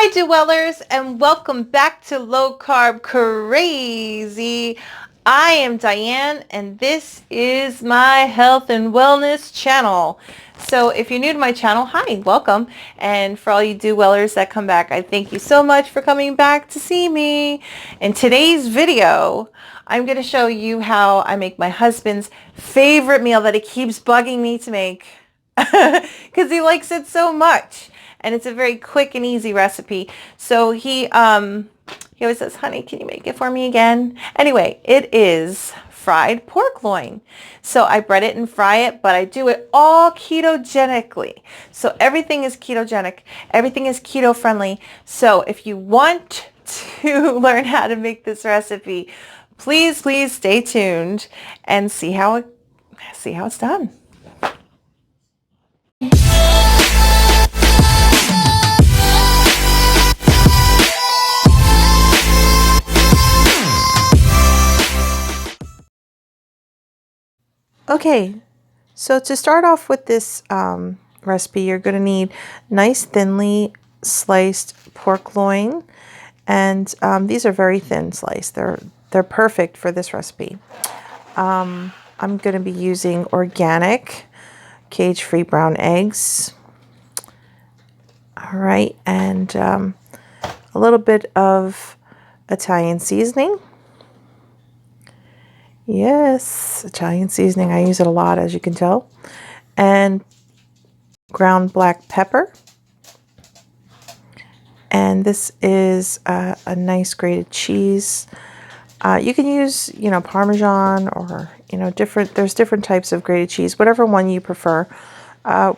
Hi, Dwellers, and welcome back to Low Carb Crazy. I am Diane, and this is my health and wellness channel. So if you're new to my channel, hi, welcome. And for all you Dwellers that come back, I thank you so much for coming back to see me. In today's video, I'm going to show you how I make my husband's favorite meal that he keeps bugging me to make because he likes it so much. And it's a very quick and easy recipe. So he always says, honey, can you make it for me again? Anyway, it is fried pork loin. So I bread it and fry it, but I do it all ketogenically. So everything is ketogenic. Everything is keto friendly. So if you want to learn how to make this recipe, please stay tuned and see how it's done. Okay, so to start off with this recipe, you're going to need nice thinly sliced pork loin, and these are very thin sliced. They're perfect for this recipe. I'm going to be using organic cage-free brown eggs. All right, and a little bit of Italian seasoning. Yes, Italian seasoning. I use it a lot, as you can tell. And ground black pepper. And this is a nice grated cheese. You can use, Parmesan or, there's different types of grated cheese. Whatever one you prefer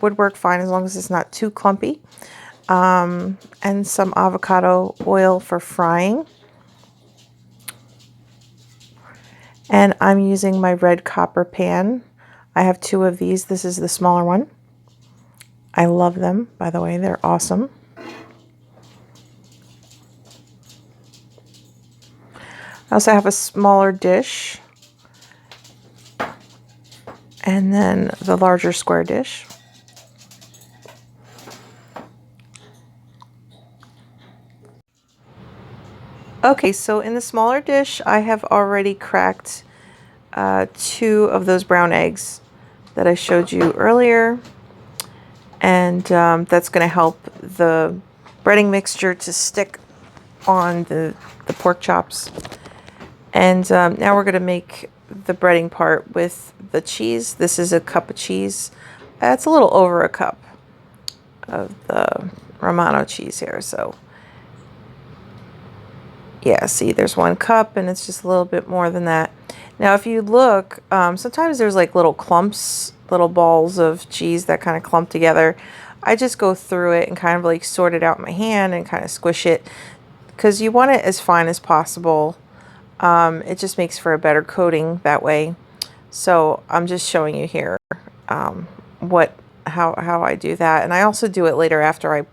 would work fine as long as it's not too clumpy. And some avocado oil for frying. And I'm using my red copper pan. I have 2 of these. This is the smaller one. I love them, by the way. They're awesome. I also have a smaller dish. And then the larger square dish. Okay, so in the smaller dish, I have already cracked 2 of those brown eggs that I showed you earlier. And that's going to help the breading mixture to stick on the pork chops. And now we're going to make the breading part with the cheese. This is a cup of cheese. It's a little over a cup of the Romano cheese here. So yeah, see, there's 1 cup and it's just a little bit more than that. Now, if you look, sometimes there's like little clumps, little balls of cheese that kind of clump together. I just go through it and kind of like sort it out in my hand and kind of squish it because you want it as fine as possible. It just makes for a better coating that way. So I'm just showing you here how I do that. And I also do it later after I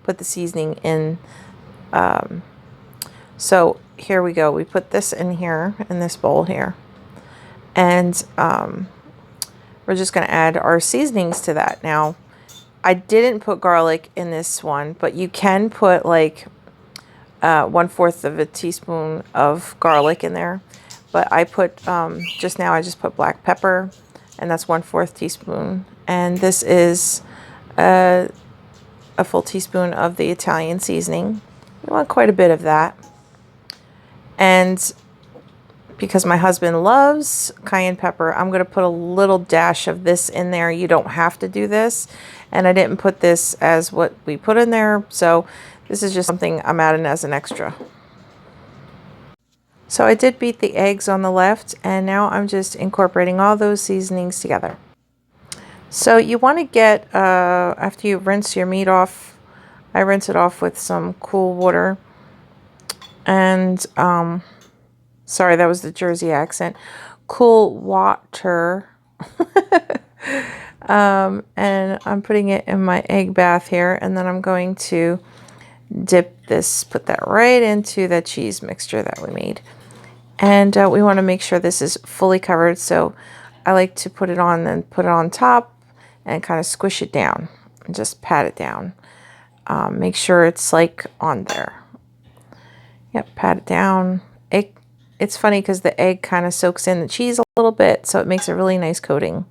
put the seasoning in. So here we go. We put this in here, in this bowl here. And we're just going to add our seasonings to that. Now, I didn't put garlic in this one, but you can put like 1/4 of a teaspoon of garlic in there. But I put, just now I just put black pepper, and that's 1/4 teaspoon. And this is a full teaspoon of the Italian seasoning. You want quite a bit of that. And because my husband loves cayenne pepper, I'm going to put a little dash of this in there. You don't have to do this. And I didn't put this as what we put in there. So this is just something I'm adding as an extra. So I did beat the eggs on the left. And now I'm just incorporating all those seasonings together. So you want to get, after you rinse your meat off, I rinse it off with some cool water. And, sorry, that was the Jersey accent. Cool water. And I'm putting it in my egg bath here. And then I'm going to put that right into the cheese mixture that we made. And we want to make sure this is fully covered. So I like to put it on and put it on top and kind of squish it down and just pat it down. Make sure it's like on there. Yep, pat it down. It's funny because the egg kind of soaks in the cheese a little bit, so it makes a really nice coating.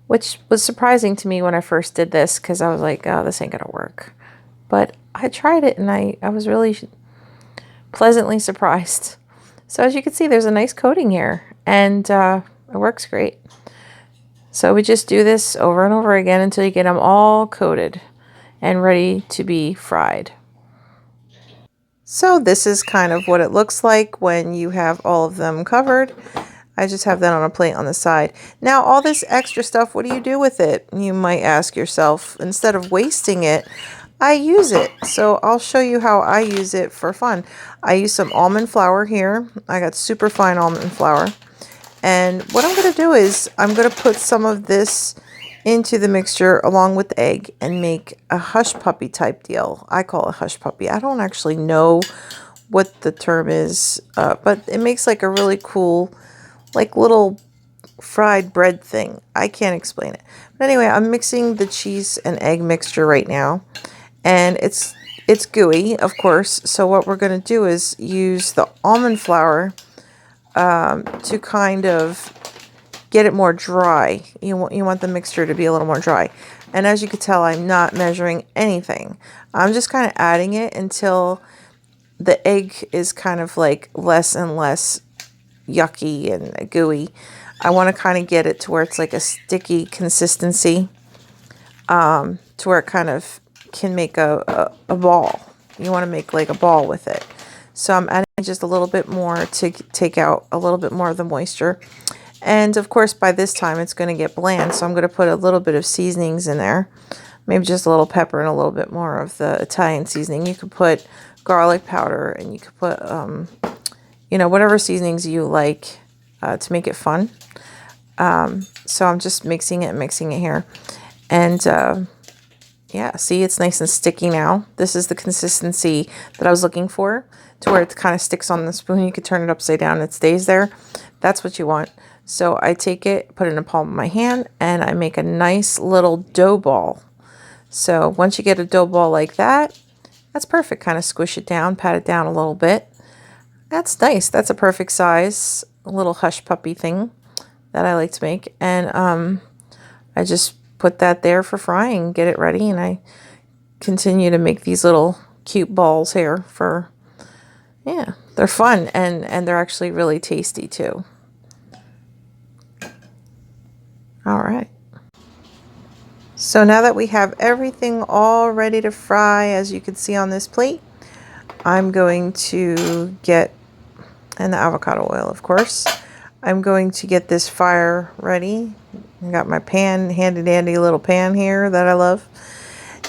Which was surprising to me when I first did this because I was like, oh, this ain't gonna work. But I tried it and I was really pleasantly surprised. So as you can see, there's a nice coating here, and it works great. So we just do this over and over again until you get them all coated and ready to be fried. So this is kind of what it looks like when you have all of them covered. I just have that on a plate on the side. Now all this extra stuff, what do you do with it? You might ask yourself. Instead of wasting it, I use it. So I'll show you how I use it for fun. I use some almond flour here. I got super fine almond flour. And what I'm going to do is I'm going to put some of this into the mixture along with the egg and make a Hushpuppy type deal. I call it Hushpuppy. I don't actually know what the term is, but it makes like a really cool, like little fried bread thing. I can't explain it. But anyway, I'm mixing the cheese and egg mixture right now. And it's gooey, of course. So what we're going to do is use the almond flour to kind of get it more dry. You want the mixture to be a little more dry. And as you can tell, I'm not measuring anything. I'm just kind of adding it until the egg is kind of like less and less yucky and gooey. I want to kind of get it to where it's like a sticky consistency, to where it kind of can make a ball. You want to make like a ball with it. So I'm adding just a little bit more to take out a little bit more of the moisture. And of course, by this time it's going to get bland. So I'm going to put a little bit of seasonings in there. Maybe just a little pepper and a little bit more of the Italian seasoning. You could put garlic powder, and you could put, whatever seasonings you like to make it fun. So I'm just mixing it here. And yeah, see, it's nice and sticky now. This is the consistency that I was looking for, to where it kind of sticks on the spoon. You could turn it upside down and it stays there. That's what you want. So I take it, put it in the palm of my hand, and I make a nice little dough ball. So once you get a dough ball like that, that's perfect. Kind of squish it down, pat it down a little bit. That's nice. That's a perfect size, a little Hushpuppy thing that I like to make. And I just put that there for frying, get it ready, and I continue to make these little cute balls here for, yeah, they're fun, and they're actually really tasty too. All right. So now that we have everything all ready to fry, as you can see on this plate, I'm going to get, and the avocado oil, of course, I'm going to get this fire ready. I got my pan, handy dandy little pan here that I love.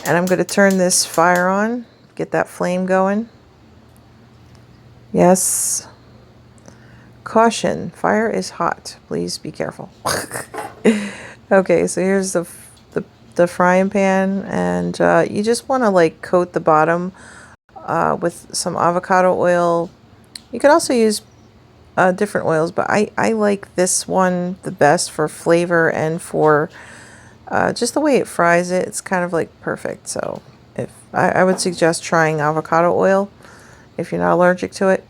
And I'm going to turn this fire on, get that flame going. Yes. Caution, fire is hot. Please be careful. Okay, so here's the frying pan, and you just want to like coat the bottom with some avocado oil. You can also use different oils, but I like this one the best for flavor and for just the way it fries it. It's kind of like perfect. So if I would suggest trying avocado oil if you're not allergic to it.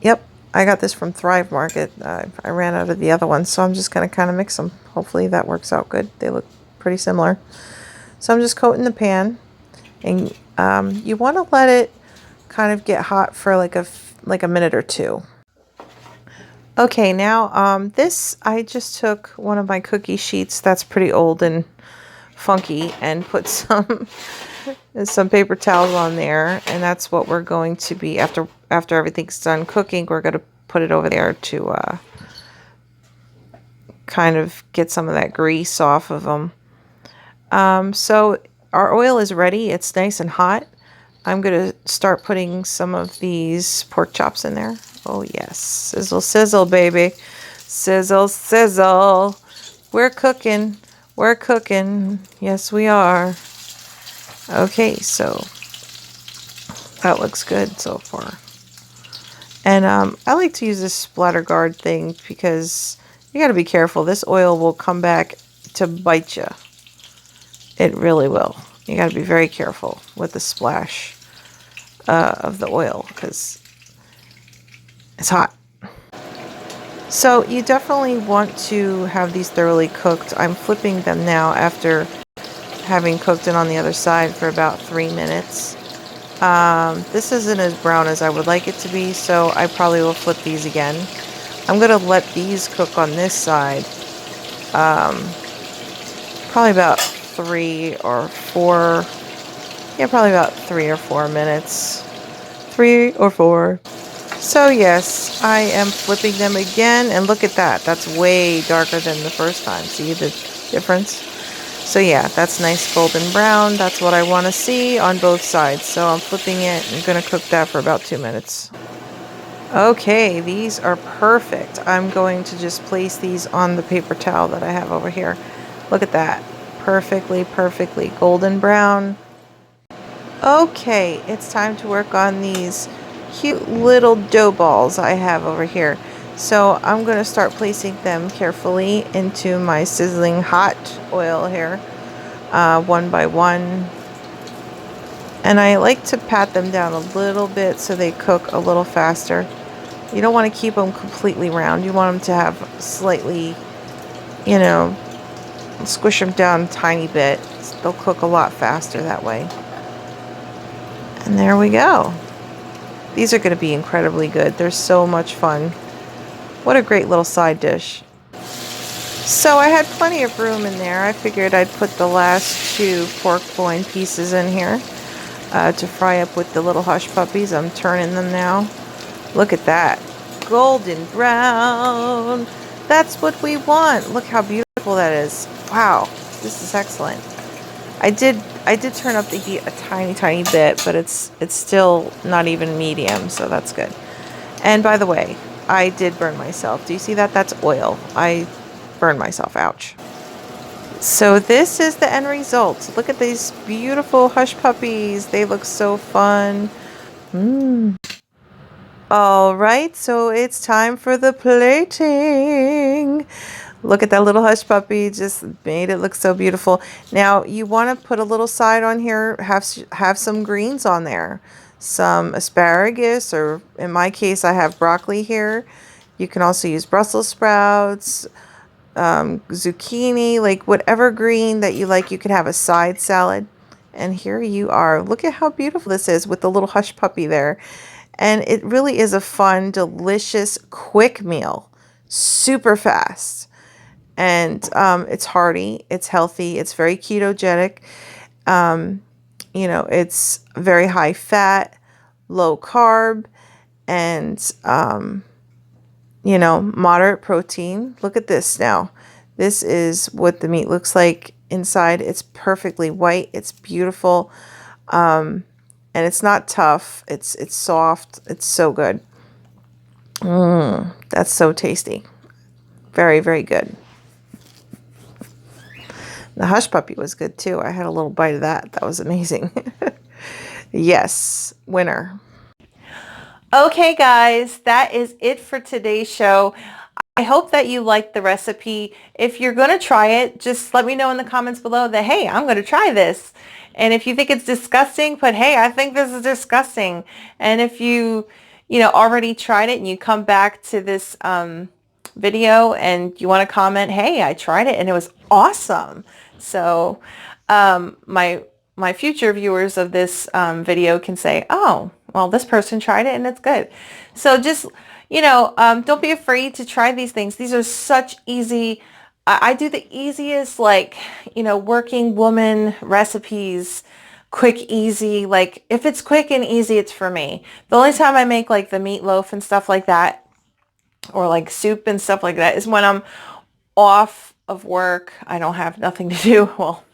Yep, I got this from Thrive Market. I ran out of the other one, so I'm just going to kind of mix them. Hopefully that works out good. They look pretty similar. So I'm just coating the pan, and you want to let it kind of get hot for like a minute or two. Okay, now this, I just took one of my cookie sheets that's pretty old and funky and put some paper towels on there, and that's what we're going to be, after everything's done cooking, we're going to put it over there to kind of get some of that grease off of them. So our oil is ready. It's nice and hot. I'm going to start putting some of these pork chops in there. Oh yes, sizzle sizzle baby, sizzle sizzle. We're cooking, yes we are. Okay, so that looks good so far. And I like to use this splatter guard thing because you got to be careful. This oil will come back to bite you. It really will. You got to be very careful with the splash of the oil because it's hot. So you definitely want to have these thoroughly cooked. I'm flipping them now after having cooked it on the other side for about 3 minutes. This isn't as brown as I would like it to be, so I probably will flip these again. I'm going to let these cook on this side probably about 3 or 4, yeah, probably about 3 or 4 minutes. 3 or 4. So yes, I am flipping them again, and look at that. That's way darker than the first time. See the difference? So yeah, that's nice golden brown. That's what I want to see on both sides. So I'm flipping it. I'm going to cook that for about 2 minutes. Okay, these are perfect. I'm going to just place these on the paper towel that I have over here. Look at that. Perfectly golden brown. Okay, it's time to work on these cute little dough balls I have over here. So I'm going to start placing them carefully into my sizzling hot oil here, one by one. And I like to pat them down a little bit so they cook a little faster. You don't want to keep them completely round. You want them to have slightly, you know, squish them down a tiny bit. They'll cook a lot faster that way. And there we go. These are going to be incredibly good. They're so much fun. What a great little side dish. So I had plenty of room in there. I figured I'd put the last 2 pork loin pieces in here to fry up with the little hush puppies. I'm turning them now. Look at that. Golden brown. That's what we want. Look how beautiful that is. Wow. This is excellent. I did turn up the heat a tiny bit, but it's still not even medium, so that's good. And by the way, I did burn myself. Do you see that? That's oil. I burned myself. Ouch. So this is the end result. Look at these beautiful hush puppies. They look so fun. All right, so it's time for the plating. Look at that little hush puppy. Just made it look so beautiful. Now you want to put a little side on here. Have some greens on there. Some asparagus, or in my case, I have broccoli here. You can also use Brussels sprouts, zucchini, like whatever green that you like. You could have a side salad. And here you are. Look at how beautiful this is with the little hush puppy there. And it really is a fun, delicious, quick meal. Super fast. And it's hearty, it's healthy, it's very ketogenic. You know, it's very high fat, low carb, and, you know, moderate protein. Look at this now. This is what the meat looks like inside. It's perfectly white. It's beautiful. And it's not tough. It's soft. It's so good. That's so tasty. Very, very good. The hush puppy was good too. I had a little bite of that. That was amazing. Yes, winner. Okay, guys, that is it for today's show. I hope that you liked the recipe. If you're going to try it, just let me know in the comments below that, hey, I'm going to try this. And if you think it's disgusting, put, hey, I think this is disgusting. And if you already tried it and you come back to this video and you want to comment, hey, I tried it and it was awesome. So my future viewers of this video can say, oh, well, this person tried it and it's good. So just, don't be afraid to try these things. These are such easy, I do the easiest, like, working woman recipes, quick, easy. Like, if it's quick and easy, it's for me. The only time I make like the meatloaf and stuff like that, or like soup and stuff like that, is when I'm off of work. I don't have nothing to do. Well,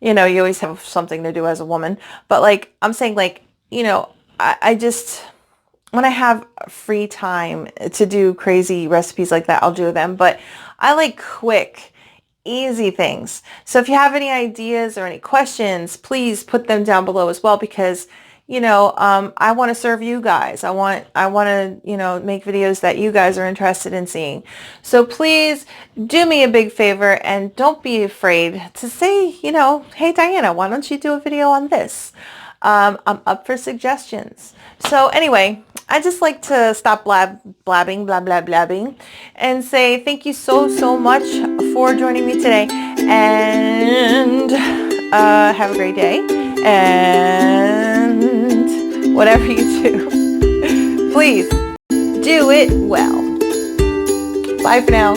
you always have something to do as a woman, but like, I'm saying, like, I just, when I have free time to do crazy recipes like that, I'll do them. But I like quick, easy things. So if you have any ideas or any questions, please put them down below as well, because, I want to serve you guys. I want to, make videos that you guys are interested in seeing. So please do me a big favor and don't be afraid to say, hey, Diana, why don't you do a video on this? I'm up for suggestions. So anyway, I just like to stop blabbing, and say thank you so much for joining me today, and have a great day, and whatever you do, please do it well. Bye for now.